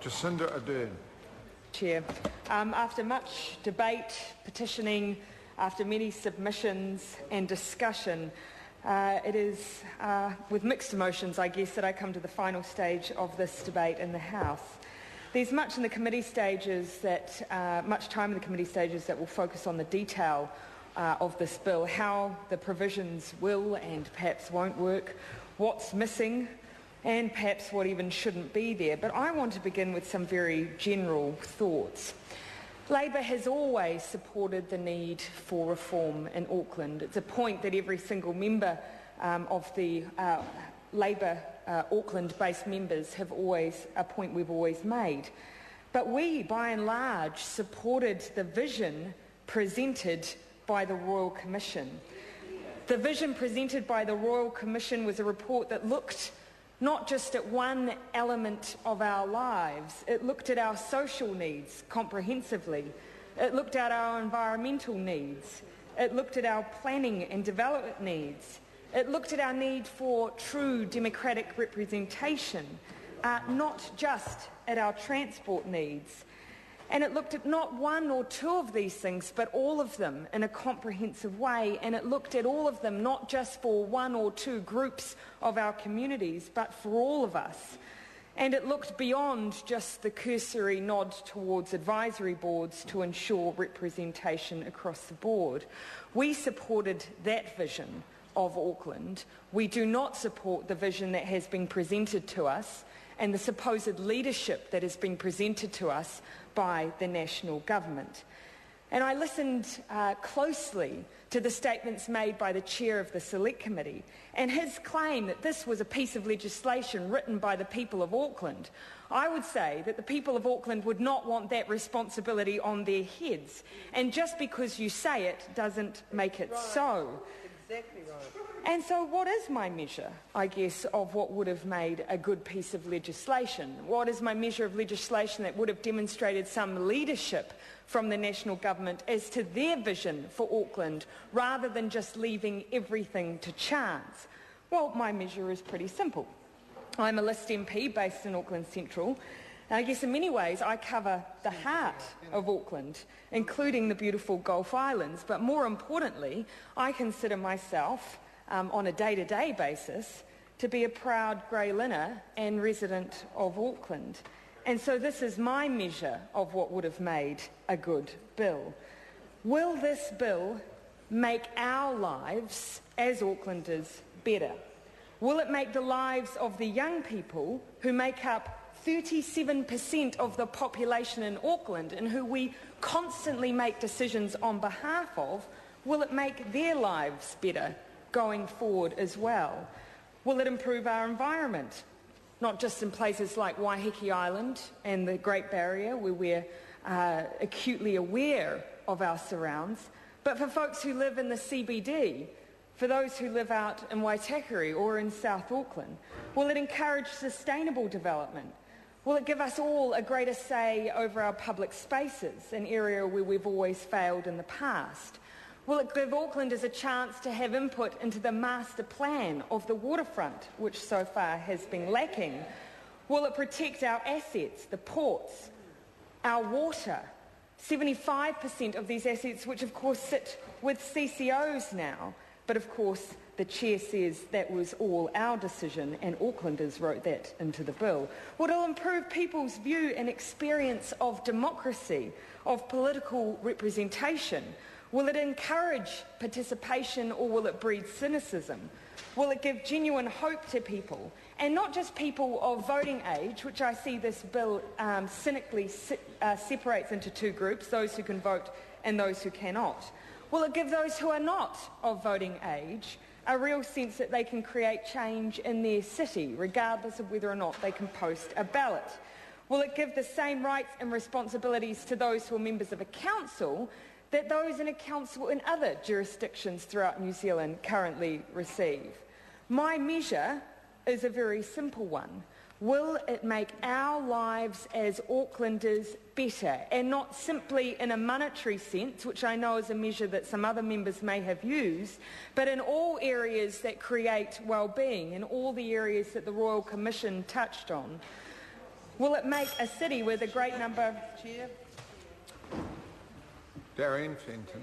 Jacinda Ardern. Chair. After much debate, petitioning, after many submissions and discussion, it is with mixed emotions, I guess, that I come to the final stage of this debate in the House. There's much in the committee stages much time in the committee stages that will focus on the detail of this bill, how the provisions will and perhaps won't work, what's missing, and perhaps what even shouldn't be there. But I want to begin with some very general thoughts. Labour has always supported the need for reform in Auckland. It's a point that every single member of the Labour Auckland-based members have we've always made. But we, by and large, supported the vision presented by the Royal Commission. The vision presented by the Royal Commission was a report that looked not just at one element of our lives. It looked at our social needs comprehensively. It looked at our environmental needs. It looked at our planning and development needs. It looked at our need for true democratic representation, not just at our transport needs. And it looked at not one or two of these things, but all of them in a comprehensive way. And it looked at all of them not just for one or two groups of our communities, but for all of us. And it looked beyond just the cursory nod towards advisory boards to ensure representation across the board. We supported that vision of Auckland. We do not support the vision that has been presented to us and the supposed leadership that has been presented to us by the national government. And I listened closely to the statements made by the chair of the Select Committee and his claim that this was a piece of legislation written by the people of Auckland. I would say that the people of Auckland would not want that responsibility on their heads. And just because you say it doesn't make it so. Exactly right. And so what is my measure, I guess, of what would have made a good piece of legislation? What is my measure of legislation that would have demonstrated some leadership from the national government as to their vision for Auckland, rather than just leaving everything to chance? Well, my measure is pretty simple. I'm a List MP based in Auckland Central. I guess in many ways I cover the heart of Auckland, including the beautiful Gulf Islands, but more importantly, I consider myself, on a day-to-day basis, to be a proud grey linner and resident of Auckland. And so this is my measure of what would have made a good bill. Will this bill make our lives as Aucklanders better? Will it make the lives of the young people who make up 37% of the population in Auckland and who we constantly make decisions on behalf of, will it make their lives better going forward as well? Will it improve our environment? Not just in places like Waiheke Island and the Great Barrier, where we're acutely aware of our surrounds, but for folks who live in the CBD, for those who live out in Waitakere or in South Auckland. Will it encourage sustainable development? Will it give us all a greater say over our public spaces, an area where we've always failed in the past? Will it give Aucklanders a chance to have input into the master plan of the waterfront, which so far has been lacking? Will it protect our assets, the ports, our water? 75% of these assets, which of course sit with CCOs now. But of course, the chair says that was all our decision and Aucklanders wrote that into the bill. Will it improve people's view and experience of democracy, of political representation? Will it encourage participation or will it breed cynicism? Will it give genuine hope to people? And not just people of voting age, which I see this bill cynically separates into two groups, those who can vote and those who cannot. Will it give those who are not of voting age a real sense that they can create change in their city, regardless of whether or not they can post a ballot? Will it give the same rights and responsibilities to those who are members of a council that those in a council in other jurisdictions throughout New Zealand currently receive? My measure is a very simple one. Will it make our lives as Aucklanders better, and not simply in a monetary sense, which I know is a measure that some other members may have used, but in all areas that create well-being, in all the areas that the Royal Commission touched on? Will it make a city with a great number of... Chair. Darian Fenton.